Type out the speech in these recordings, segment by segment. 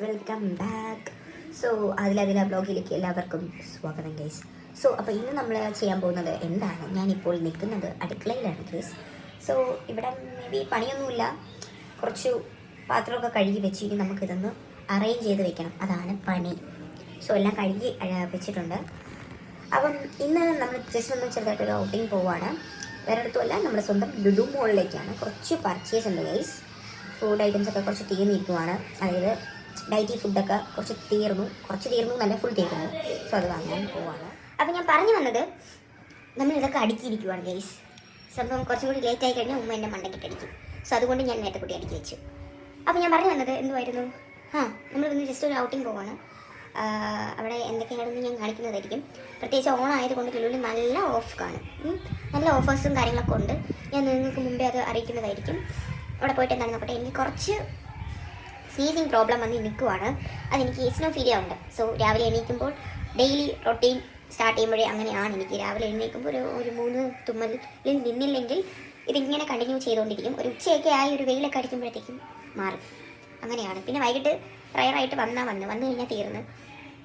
Welcome back. So അതിലതിലെ ബ്ലോഗിലേക്ക് എല്ലാവർക്കും സ്വാഗതം guys. So അപ്പോൾ ഇന്ന് നമ്മൾ ചെയ്യാൻ പോകുന്നത് എന്താണ്, ഞാനിപ്പോൾ നിൽക്കുന്നത് അടുക്കളയിലാണ് ഗൈസ്. സോ ഇവിടെ മേ ബി പണിയൊന്നുമില്ല, കുറച്ച് പാത്രമൊക്കെ കഴുകി വെച്ചിട്ട് നമുക്കിതൊന്ന് അറേഞ്ച് ചെയ്ത് വെക്കണം, അതാണ് പണി. സോ എല്ലാം കഴുകി വെച്ചിട്ടുണ്ട്. അപ്പം ഇന്ന് നമ്മൾ ജസ്റ്റ് ഒന്ന് ചെറുതായിട്ടൊരു ഔട്ടിങ് പോവുകയാണ്. വേറെ അടുത്തുമല്ല, നമ്മുടെ സ്വന്തം ലുലു മോളിലേക്കാണ്. കുറച്ച് പർച്ചേസ് ഉണ്ട് ഗൈസ്. ഫുഡ് ഐറ്റംസ് ഒക്കെ കുറച്ച് തീർന്നിരിക്കുവാണ്. അതായത് ഡയറ്റി ഫുഡൊക്കെ കുറച്ച് തീർന്നു നല്ല ഫുൾ തീർന്നു. സോ അത് വാങ്ങാൻ പോവാണ്. അപ്പോൾ ഞാൻ പറഞ്ഞു വന്നത്, നമ്മളിതൊക്കെ അടുക്കിയിരിക്കുവാണ് ഗൈസ്. സംഭവം കുറച്ചും കൂടി ലേറ്റ് ആയി കഴിഞ്ഞാൽ ഉമ്മ എന്നെ മണ്ടക്കിട്ടടിക്കും. സോ അതുകൊണ്ട് ഞാൻ നേരത്തെ കൂടി അടുക്കി വെച്ചു. അപ്പോൾ ഞാൻ പറഞ്ഞു വന്നത് എന്തുമായിരുന്നു, നമ്മളിന്ന് ജസ്റ്റ് ഒരു ഔട്ടിങ് പോവാണ്. അവിടെ എന്തൊക്കെയാണെന്ന് ഞാൻ കാണിക്കുന്നതായിരിക്കും. പ്രത്യേകിച്ച് ഓണായതുകൊണ്ട് ലുലുവിൽ നല്ല ഓഫ് കാണും, നല്ല ഓഫേഴ്സും കാര്യങ്ങളൊക്കെ ഉണ്ട്. ഞാൻ നിങ്ങൾക്ക് മുമ്പേ അത് അറിയിക്കുന്നതായിരിക്കും. അവിടെ പോയിട്ട് എന്താണ് നോക്കട്ടെ. എനിക്ക് കുറച്ച് സ്നീസിങ് പ്രോബ്ലം വന്ന് നിൽക്കുവാണ്. അതെനിക്ക് ഈസ്നോഫീലിയ ഉണ്ട്. സോ രാവിലെ എണീക്കുമ്പോൾ ഡെയിലി റൊട്ടീൻ സ്റ്റാർട്ട് ചെയ്യുമ്പോഴേ അങ്ങനെയാണ്. എനിക്ക് രാവിലെ എണീക്കുമ്പോൾ ഒരു 3 തുമ്മലിൽ നിന്നില്ലെങ്കിൽ ഇതിങ്ങനെ കണ്ടിന്യൂ ചെയ്തുകൊണ്ടിരിക്കും. ഒരു ഉച്ചയൊക്കെ ആയി ഒരു വെയിലൊക്കെ അടിക്കുമ്പോഴത്തേക്കും മാറും. അങ്ങനെയാണ്. പിന്നെ വൈകിട്ട് പ്രയറായിട്ട് വന്നു കഴിഞ്ഞാൽ തീർന്ന്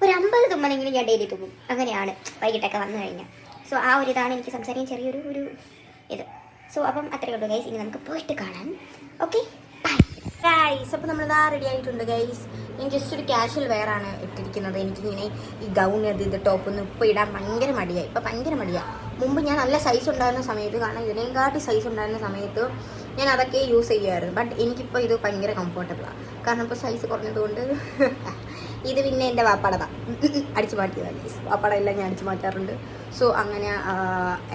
ഒരു 50 തുമ്മലെങ്കിലും ഞാൻ ഡെയിലി തുമ്മും. അങ്ങനെയാണ് വൈകിട്ടൊക്കെ വന്നു കഴിഞ്ഞാൽ. സോ ആ ഒരു ഇതാണ് എനിക്ക് സംസാരിക്കാൻ ചെറിയൊരു ഇത്. സോ അപ്പം അത്രയേ ഉള്ളൂ ഗൈസ്. ഇനി നമുക്ക് പോയിട്ട് കാണാം. Okay, bye guys. അപ്പോൾ നമ്മളിതാ റെഡി ആയിട്ടുണ്ട് ഗൈസ്. ഞാൻ ജസ്റ്റ് ഒരു കാഷ്വൽ വെയർ ആണ് ഇട്ടിരിക്കുന്നത്. എനിക്കിങ്ങനെ ഈ ഗൗൺ ഇത് ടോപ്പൊന്നും ഇപ്പോൾ ഇടാൻ ഭയങ്കര മടിയായി. ഇപ്പോൾ ഭയങ്കര മടിയാണ്. മുമ്പ് ഞാൻ നല്ല സൈസ് ഉണ്ടായിരുന്ന സമയത്ത്, കാരണം ഇതിനെക്കാട്ടി സൈസ് ഉണ്ടായിരുന്ന സമയത്ത് ഞാൻ അതൊക്കെ യൂസ് ചെയ്യുമായിരുന്നു. ബട്ട് എനിക്കിപ്പോൾ ഇത് ഭയങ്കര കംഫർട്ടബിളാണ്. കാരണം ഇപ്പോൾ സൈസ് കുറഞ്ഞതുകൊണ്ട്. ഇത് പിന്നെ എൻ്റെ വാപ്പാടതാണ്, അടിച്ചു മാറ്റിയതാണ് ഗൈസ്. വാപ്പാട എല്ലാം ഞാൻ അടിച്ചു മാറ്റാറുണ്ട്. സോ അങ്ങനെ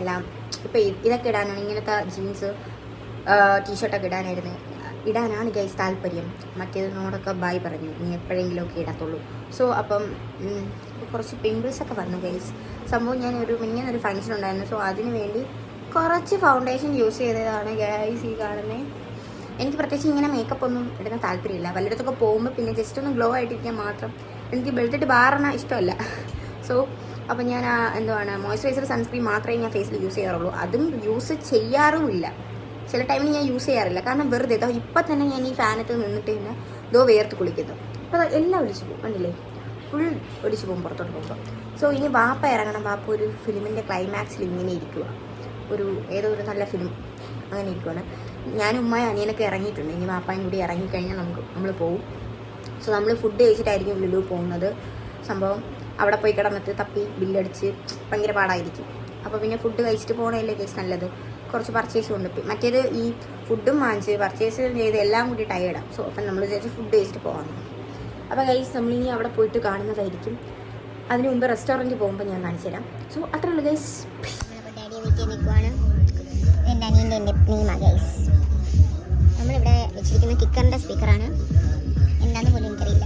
എല്ലാം ഇപ്പോൾ ഇതൊക്കെ ഇടാനാണ്, ഇങ്ങനത്തെ ജീൻസ് ടീഷർട്ടൊക്കെ ഇടാനാണ് ഗൈസ് താല്പര്യം. മറ്റേതിനോടൊക്കെ ബൈ പറഞ്ഞു, ഇനി എപ്പോഴെങ്കിലുമൊക്കെ ഇടത്തുള്ളൂ. സോ അപ്പം കുറച്ച് പിമ്പിൾസൊക്കെ വന്നു ഗൈസ്. സംഭവം മിനിഞ്ഞൊരു ഫങ്ഷൻ ഉണ്ടായിരുന്നു. സോ അതിന് വേണ്ടി കുറച്ച് ഫൗണ്ടേഷൻ യൂസ് ചെയ്തതാണ് ഗൈസ് ഈ കാണുന്നത്. എനിക്ക് പ്രത്യേകിച്ച് ഇങ്ങനെ മേക്കപ്പ് ഒന്നും ഇടുന്ന താല്പര്യമില്ല. വല്ലയിടത്തൊക്കെ പോകുമ്പോൾ പിന്നെ ജസ്റ്റ് ഒന്ന് ഗ്ലോ ആയിട്ടിരിക്കാൻ മാത്രം. എനിക്ക് വെളുത്തിട്ട് ബാറണ ഇഷ്ടമല്ല. സോ അപ്പോൾ ഞാൻ മോയ്സ്ചറൈസർ സൺസ്ക്രീൻ മാത്രമേ ഞാൻ ഫേസിൽ യൂസ് ചെയ്യാറുള്ളൂ. അതും യൂസ് ചെയ്യാറുമില്ല. ചില ടൈമിൽ ഞാൻ യൂസ് ചെയ്യാറില്ല. കാരണം വെറുതെ ഇപ്പം തന്നെ ഞാൻ ഈ ഫാനത്ത് നിന്നിട്ട് തന്നെ വേർത്ത് കുളിക്കുന്നു. അപ്പോൾ എല്ലാം ഒലിച്ചു പോകും, കണ്ടില്ലേ, ഫുൾ ഒലിച്ചു പോകും പുറത്തോട്ട് പോകുമ്പോൾ. സോ ഇനി വാപ്പ ഇറങ്ങണം. വാപ്പ ഒരു ഫിലിമിൻ്റെ ക്ലൈമാക്സിൽ ഇങ്ങനെ ഇരിക്കുക, ഏതോ ഒരു നല്ല ഫിലിം അങ്ങനെ ഇരിക്കുകയാണ്. ഞാനും ഉമ്മയും അനിയനൊക്കെ ഇറങ്ങിയിട്ടുണ്ട്. ഇനി വാപ്പായും കൂടി ഇറങ്ങിക്കഴിഞ്ഞാൽ നമ്മൾ പോകും. സോ നമ്മൾ ഫുഡ് കഴിച്ചിട്ടായിരിക്കും ലുലു പോകുന്നത്. സംഭവം അവിടെ പോയി കിടന്നിട്ട് തപ്പി ബില്ലടിച്ച് ഭയങ്കര പാടായിരിക്കും. അപ്പോൾ പിന്നെ ഫുഡ് കഴിച്ചിട്ട് പോകണമല്ലേ കേസ് നല്ലത്. കുറച്ച് പർച്ചേസും ഉണ്ട്. മറ്റേത് ഈ ഫുഡും വാങ്ങിച്ച് പർച്ചേസ് ചെയ്ത് എല്ലാം കൂടി ടയേർഡാണ്. സോ അപ്പം നമ്മൾ വിചാരിച്ച് ഫുഡ് കഴിച്ചിട്ട് പോകാം. അപ്പോൾ ഗൈസ് നമ്മളിനി അവിടെ പോയിട്ട് കാണുന്നതായിരിക്കും. അതിന് മുമ്പ് റെസ്റ്റോറൻറ്റ് പോകുമ്പോൾ ഞാൻ കാണിച്ചു തരാം. സോ അത്രേ ഉള്ളൂ ഗൈസ്. നമ്മളിവിടെ വെച്ചിരിക്കുന്ന കിക്കറിൻ്റെ സ്പീക്കറാണ്. എന്താണെന്ന് പോലും എനിക്കറിയില്ല.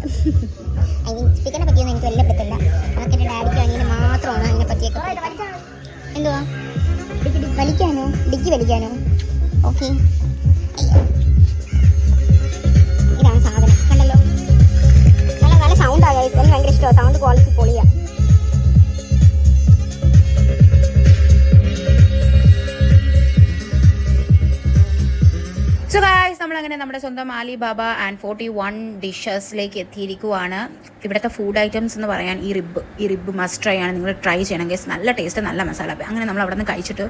ഐ മീൻ സ്പീക്കറിനെ പറ്റിയൊന്നും എനിക്ക് വലിയ പറ്റില്ല. അതൊക്കെ എൻ്റെ ഡാഡിക്ക് അങ്ങനെ മാത്രമാണ് അതിനെ പറ്റിയൊക്കെ. എന്തുവാ വലിക്കാനോ, ഡിക്കി വലിക്കാനോ? ഓക്കെ, ഇതാണ് സാധനം. കണ്ടല്ലോ, നല്ല സൗണ്ടാണ്. എനിക്ക് ഭയങ്കര ഇഷ്ടമാണ്. സൗണ്ട് ക്വാളിറ്റി പൊളിയാണ്. സോ ഗായ്സ്, നമ്മളങ്ങനെ നമ്മുടെ സ്വന്തം ആലിബാബ ആൻഡ് 41 ഡിഷസിലേക്ക് എത്തിയിരിക്കുവാണ്. ഇവിടുത്തെ ഫുഡ് ഐറ്റംസ് എന്ന് പറയാൻ ഈ റിബ് മസ്റ്റ് ട്രൈ ആണ്. നിങ്ങൾ ട്രൈ ചെയ്യണം ഗൈസ്. നല്ല ടേസ്റ്റ്, നല്ല മസാല. അങ്ങനെ നമ്മൾ അവിടെ നിന്ന് കഴിച്ചിട്ട്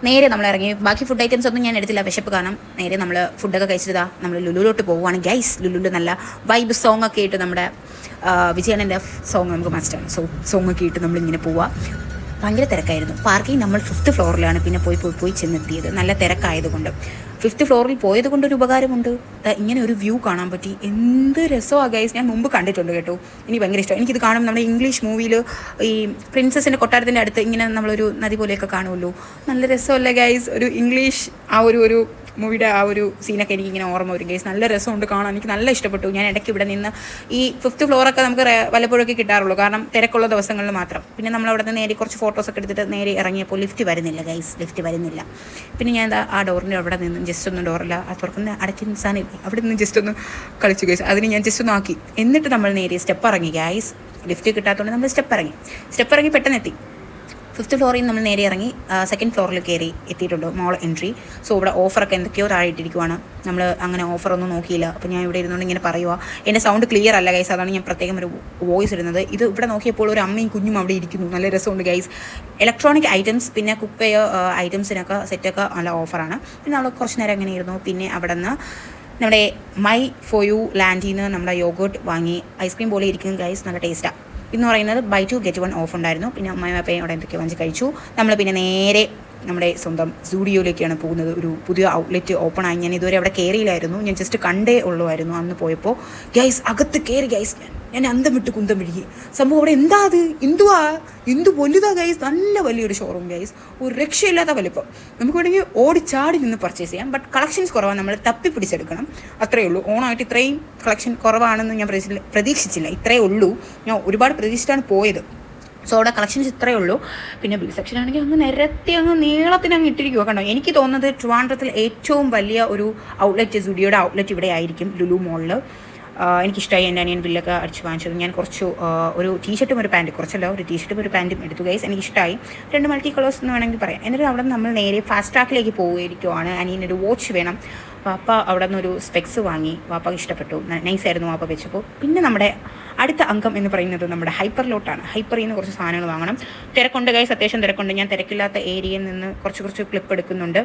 നേരെ നമ്മൾ ഇറങ്ങി. ബാക്കി ഫുഡ് ഐറ്റംസ് ഒന്നും ഞാൻ എടുത്തില്ല, വിശപ്പ് കാണാം. നേരെ നമ്മൾ ഫുഡൊക്കെ കഴിച്ചിട്ട് നമ്മൾ ലുലുലോട്ട് പോവുകയാണ് ഗൈസ്. ലുലുവിൽ നല്ല വൈബ് സോങ് ഒക്കെ ഇട്ട്, നമ്മുടെ വിജയണ്ണൻ്റെ സോങ് നമുക്ക് മസ്റ്റാണ്. സോങ് ഒക്കെ ഇട്ട് നമ്മളിങ്ങനെ പോവുക. ഭയങ്കര തിരക്കായിരുന്നു. പാർക്കിംഗ് നമ്മൾ 5th ഫ്ലോറിലാണ് പിന്നെ പോയി ചെന്നെത്തിയത്. നല്ല തിരക്കായതുകൊണ്ട് 5th ഫ്ലോറിൽ പോയത് കൊണ്ടൊരു ഉപകാരമുണ്ട്. ഇങ്ങനെ ഒരു വ്യൂ കാണാൻ പറ്റി. എന്ത് രസമാണ് ഗൈസ്. ഞാൻ മുമ്പ് കണ്ടിട്ടുണ്ട് കേട്ടോ. എനിക്ക് ഭയങ്കര ഇഷ്ടമാണ്. എനിക്കിത് കാണുമ്പോൾ നമ്മുടെ ഇംഗ്ലീഷ് മൂവിയിൽ ഈ പ്രിൻസസിൻ്റെ കൊട്ടാരത്തിൻ്റെ അടുത്ത് ഇങ്ങനെ നമ്മളൊരു നദി പോലെയൊക്കെ കാണുമല്ലോ. നല്ല രസമല്ലേ ഗൈസ്. ഒരു ഇംഗ്ലീഷ് ആ ഒരു മൂവിയുടെ ആ ഒരു സീനൊക്കെ എനിക്കിങ്ങനെ ഓർമ്മ വരും ഗൈസ്. നല്ല രസമുണ്ട് കാണാൻ. എനിക്ക് നല്ല ഇഷ്ടപ്പെട്ടു. ഞാൻ ഇടയ്ക്ക് ഇവിടെ നിന്ന് ഈ 5th ഫ്ലോറൊക്കെ നമുക്ക് വല്ലപ്പോഴൊക്കെ കിട്ടാറുള്ളൂ, കാരണം തിരക്കുള്ള ദിവസങ്ങളിൽ മാത്രം. പിന്നെ നമ്മൾ അവിടെ നിന്ന് നേരെ കുറച്ച് ഫോട്ടോസൊക്കെ എടുത്തിട്ട് നേരെ ഇറങ്ങിയപ്പോൾ ലിഫ്റ്റ് വരുന്നില്ല ഗൈസ്. ലിഫ്റ്റ് വരുന്നില്ല. പിന്നെ ഞാൻ ആ ഡോറിൻ്റെ അവിടെ നിന്ന് ജസ്റ്റ് ഒന്ന് ഡോറില്ല തുറക്കുന്ന അടയ്ക്കുന്ന സാധനം അവിടെ നിന്ന് ജസ്റ്റ് ഒന്ന് കളിച്ചു ഗൈസ്. അതിന് ഞാൻ ജസ്റ്റ് ഒന്ന് ആക്കി. എന്നിട്ട് നമ്മൾ നേരെ സ്റ്റെപ്പ് ഇറങ്ങി ഗൈസ്. ലിഫ്റ്റ് കിട്ടാത്തതുകൊണ്ട് നമ്മൾ സ്റ്റെപ്പ് ഇറങ്ങി പെട്ടെന്ന് എത്തി. 5th ഫ്ലോറിൽ നമ്മൾ നേരെ ഇറങ്ങി 2nd ഫ്ലോറിൽ കയറി എത്തിയിട്ടുണ്ട് മോൾ എൻട്രി. സോ ഇവിടെ ഓഫറൊക്കെ എന്തൊക്കെയോ താഴെ ഇട്ടിരിക്കുവാണ്. നമ്മൾ അങ്ങനെ ഓഫറൊന്നും നോക്കിയില്ല. അപ്പോൾ ഞാൻ ഇവിടെ ഇരുന്നുകൊണ്ട് ഇങ്ങനെ പറയുക. എൻ്റെ സൗണ്ട് ക്ലിയർ അല്ല ഗൈസ്, അതാണ് ഞാൻ പ്രത്യേകം ഒരു വോയിസ് ഇടുന്നത്. ഇത് ഇവിടെ നോക്കിയപ്പോൾ ഒരു അമ്മയും കുഞ്ഞും അവിടെ ഇരിക്കുന്നു. നല്ല രസമുണ്ട് ഗൈസ്. ഇലക്ട്രോണിക് ഐറ്റംസ് പിന്നെ കുക്ക് വെയർ ഐറ്റംസിനൊക്കെ സെറ്റൊക്കെ നല്ല ഓഫറാണ്. പിന്നെ നമ്മൾ കുറച്ച് നേരം അങ്ങനെ ഇരുന്നു. പിന്നെ അവിടെ നിന്ന് നമ്മുടെ മൈ ഫോർ യു ലാൻഡിൽ നിന്ന് നമ്മുടെ യോഗേർട്ട് വാങ്ങി. ഐസ്ക്രീം പോലെ ഇരിക്കും ഗൈസ്, നല്ല ടേസ്റ്റാണ്. എന്ന് പറയുന്നത് ബൈ 2 get 1 ഓഫ് ഉണ്ടായിരുന്നു. പിന്നെ അമ്മയും അപ്പയും അവിടെ എന്തൊക്കെയോ വാങ്ങിച്ച് കഴിച്ചു. നമ്മൾ പിന്നെ നേരെ നമ്മുടെ സ്വന്തം സൂഡിയോയിലേക്കാണ് പോകുന്നത്. ഒരു പുതിയ ഔട്ട്ലെറ്റ് ഓപ്പൺ ആയി. ഞാൻ ഇതുവരെ അവിടെ കയറിയില്ലായിരുന്നു, ഞാൻ ജസ്റ്റ് കണ്ടേ ഉള്ളുമായിരുന്നു അന്ന് പോയപ്പോൾ. ഗൈസ് അകത്ത് കയറി ഗൈസ്, ഞാൻ അന്തം വിട്ട് കുന്തം വിഴുകി. സംഭവം അവിടെ എന്താ അത്, എന്തു വലുതാ ഗൈസ്, നല്ല വലിയൊരു ഷോറൂം ഗൈസ്, ഒരു രക്ഷയില്ലാത്ത വലിപ്പം. നമുക്ക് വേണമെങ്കിൽ ഓടിച്ചാടി നിന്ന് പർച്ചേസ് ചെയ്യാം. ബട്ട് കളക്ഷൻസ് കുറവാണ്, നമ്മൾ തപ്പി പിടിച്ചെടുക്കണം, അത്രയേ ഉള്ളൂ. ഓണമായിട്ട് ഇത്രയും കളക്ഷൻ കുറവാണെന്ന് ഞാൻ പ്രതീക്ഷിച്ചില്ല. ഇത്രയേ ഉള്ളൂ, ഞാൻ ഒരുപാട് പ്രതീക്ഷിച്ചിട്ടാണ് പോയത്. സോ അവിടെ കളക്ഷൻസ് ഇത്രയേ ഉള്ളൂ. പിന്നെ ബിൽ സെക്ഷൻ ആണെങ്കിൽ അങ്ങ് നിരത്തി അങ്ങ് നീളത്തിന് അങ്ങ് ഇട്ടിരിക്കുക. കണ്ടോ, എനിക്ക് തോന്നുന്നത് ട്രിവാൻഡ്രത്തിൽ ഏറ്റവും വലിയ ഒരു ഔട്ട്ലെറ്റ്, സുഡിയോയുടെ ഔട്ട്ലെറ്റ് ഇവിടെ ആയിരിക്കും, ലുലു മോളിൽ. എനിക്കിഷ്ടമായി. എൻ്റെ അനിയൻ ബില്ലൊക്കെ അടിച്ച് വാങ്ങിച്ചത്. ഞാൻ കുറച്ച് ഒരു ടീഷർട്ടും ഒരു പാൻറ്റും, കുറച്ചല്ല ഒരു ടീഷർട്ടും ഒരു പാൻറ്റും എടുത്തു ഗൈസ്. എനിക്കിഷ്ടമായി. 2 മൾട്ടി കളേഴ്സ് എന്ന് വേണമെങ്കിൽ പറയാം. എന്നിട്ട് അവിടെ നമ്മൾ നേരെ ഫാസ്റ്റ് ട്രാക്കിലേക്ക് പോയിരിക്കുവാണ്. അനിയനൊരു വാച്ച് വേണം. വാപ്പ അവിടെ നിന്നൊരു സ്പെക്സ് വാങ്ങി. വാപ്പക്ക് ഇഷ്ടപ്പെട്ടു, നൈസായിരുന്നു വാപ്പ വെച്ചപ്പോൾ. പിന്നെ നമ്മുടെ അടുത്ത അംഗം എന്ന് പറയുന്നത് നമ്മുടെ ഹൈപ്പറിലോട്ടാണ്. ഹൈപ്പറിൽ നിന്ന് കുറച്ച് സാധനങ്ങൾ വാങ്ങണം. തിരക്കുണ്ട് ഗൈസ്, അത്യാവശ്യം തിരക്കുണ്ട്. ഞാൻ തിരക്കില്ലാത്ത ഏരിയയിൽ നിന്ന് കുറച്ച് ക്ലിപ്പ് എടുക്കുന്നുണ്ട്,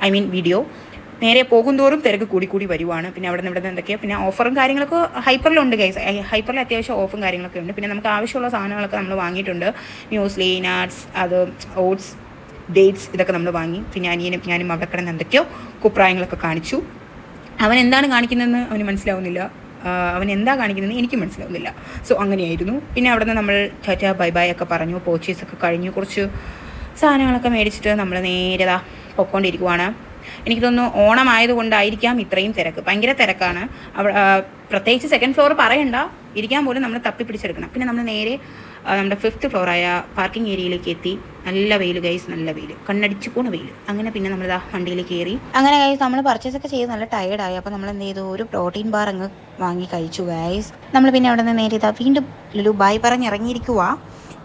ഐ മീൻ വീഡിയോ. നേരെ പോകുന്തോറും തിരക്ക് കൂടി വരുവാണ്. പിന്നെ അവിടെ നിന്ന് എന്തൊക്കെയാണ്, പിന്നെ ഓഫറും കാര്യങ്ങളൊക്കെ ഹൈപ്പറിലുണ്ട് ഗൈസ്. ഹൈപ്പറിൽ അത്യാവശ്യം ഓഫറും കാര്യങ്ങളൊക്കെ ഉണ്ട്. പിന്നെ നമുക്ക് ആവശ്യമുള്ള സാധനങ്ങളൊക്കെ നമ്മൾ വാങ്ങിയിട്ടുണ്ട്. മ്യൂസ്ലി, നട്ട്സ്, അത് ഓട്സ്, ഡേറ്റ്സ്, ഇതൊക്കെ നമ്മൾ വാങ്ങി. പിന്നെ ഞാനും അവിടെ കിടന്ന് എന്തൊക്കെയോ കുപ്രായങ്ങളൊക്കെ കാണിച്ചു. അവൻ എന്താണ് കാണിക്കുന്നതെന്ന് അവന് മനസ്സിലാവുന്നില്ല, അവൻ എന്താ കാണിക്കുന്നതെന്ന് എനിക്ക് മനസ്സിലാവുന്നില്ല. സോ അങ്ങനെയായിരുന്നു. പിന്നെ അവിടെ നിന്ന് നമ്മൾ ടാറ്റ ബൈ ബൈ ഒക്കെ പറഞ്ഞു. പർച്ചേസൊക്കെ കഴിഞ്ഞു. കുറച്ച് സാധനങ്ങളൊക്കെ മേടിച്ചിട്ട് നമ്മൾ നേരെ പൊയ്ക്കൊണ്ടിരിക്കുവാണ്. എനിക്ക് തോന്നുന്നു ഓണമായതുകൊണ്ടായിരിക്കാം ഇത്രയും തിരക്ക്. ഭയങ്കര തിരക്കാണ് അവിടെ. പ്രത്യേകിച്ച് 2nd ഫ്ലോർ പറയണ്ട, ഇരിക്കാൻ പോലും നമ്മൾ തപ്പി പിടിച്ചെടുക്കണം. പിന്നെ നമ്മൾ നേരെ നമ്മുടെ 5th ഫ്ലോറായ പാർക്കിംഗ് ഏരിയയിലേക്ക് എത്തി. നല്ല വെയിൽ ഗൈസ്, നല്ല വെയിൽ, കണ്ണടിച്ചു പോണ വെയിൽ. അങ്ങനെ പിന്നെ നമ്മളിതാ വണ്ടിയിൽ കയറി. അങ്ങനെ ഗൈസ് നമ്മൾ പർച്ചേസൊക്കെ ചെയ്ത് നല്ല ടയേർഡായി. അപ്പോൾ നമ്മൾ എന്ത് ചെയ്തു, ഒരു പ്രോട്ടീൻ ബാർ അങ്ങ് വാങ്ങി കഴിച്ചു ഗൈസ്. നമ്മൾ പിന്നെ അവിടെ നിന്ന് നേരെ വീണ്ടും ലുലു ബൈ പറഞ്ഞ് ഇറങ്ങിയിരിക്കുക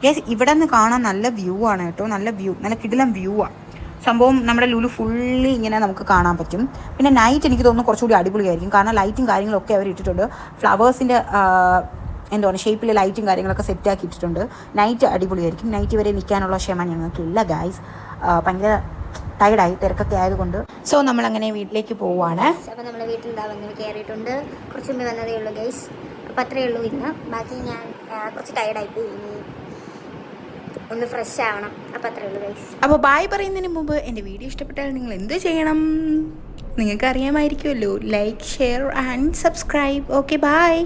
ഗൈസ്. ഇവിടെ നിന്ന് കാണാൻ നല്ല വ്യൂ ആണ് കേട്ടോ, നല്ല വ്യൂ, നല്ല കിടിലം വ്യൂ ആണ് സംഭവം. നമ്മുടെ ലുലു ഫുള്ളി ഇങ്ങനെ നമുക്ക് കാണാൻ പറ്റും. പിന്നെ നൈറ്റ് എനിക്ക് തോന്നുന്നു കുറച്ചുകൂടി അടിപൊളിയായിരിക്കും, കാരണം ലൈറ്റും കാര്യങ്ങളൊക്കെ അവർ ഇട്ടിട്ടുണ്ട്. ഫ്ലവേഴ്സിൻ്റെ എന്താണ് ഷേപ്പിൽ ലൈറ്റും കാര്യങ്ങളൊക്കെ സെറ്റാക്കി ഇട്ടിട്ടുണ്ട്. നൈറ്റ് അടിപൊളിയായിരിക്കും. നൈറ്റ് വരെ നിൽക്കാനുള്ള ക്ഷമ ഞങ്ങൾക്കില്ല ഗൈസ്, ഭയങ്കര ടയർഡായി തിരക്കൊക്കെ ആയതുകൊണ്ട്. സോ നമ്മളങ്ങനെ വീട്ടിലേക്ക് പോവുകയാണ്. അപ്പോൾ നമ്മൾ വീട്ടിൽ വന്ന് കയറിയിട്ടുണ്ട്. കുറച്ച് മുമ്പ് വന്നതേ ഉള്ളൂ ഗൈസ്. അപ്പോൾ അത്രയേ ഉള്ളൂ ഇന്ന്. ബാക്കി ഞാൻ കുറച്ച് ടയർഡായിപ്പോയി, ഇനി ഒന്ന് ഫ്രഷ് ആവണം. അപ്പോൾ അത്രയേ ഉള്ളൂ ഗൈസ്. അപ്പോൾ ബായ് പറയുന്നതിന് മുമ്പ് എൻ്റെ വീഡിയോ ഇഷ്ടപ്പെട്ടാൽ നിങ്ങൾ എന്ത് ചെയ്യണം, നിങ്ങൾക്ക് അറിയാമായിരിക്കുമല്ലോ. Like, share and subscribe. Okay, bye.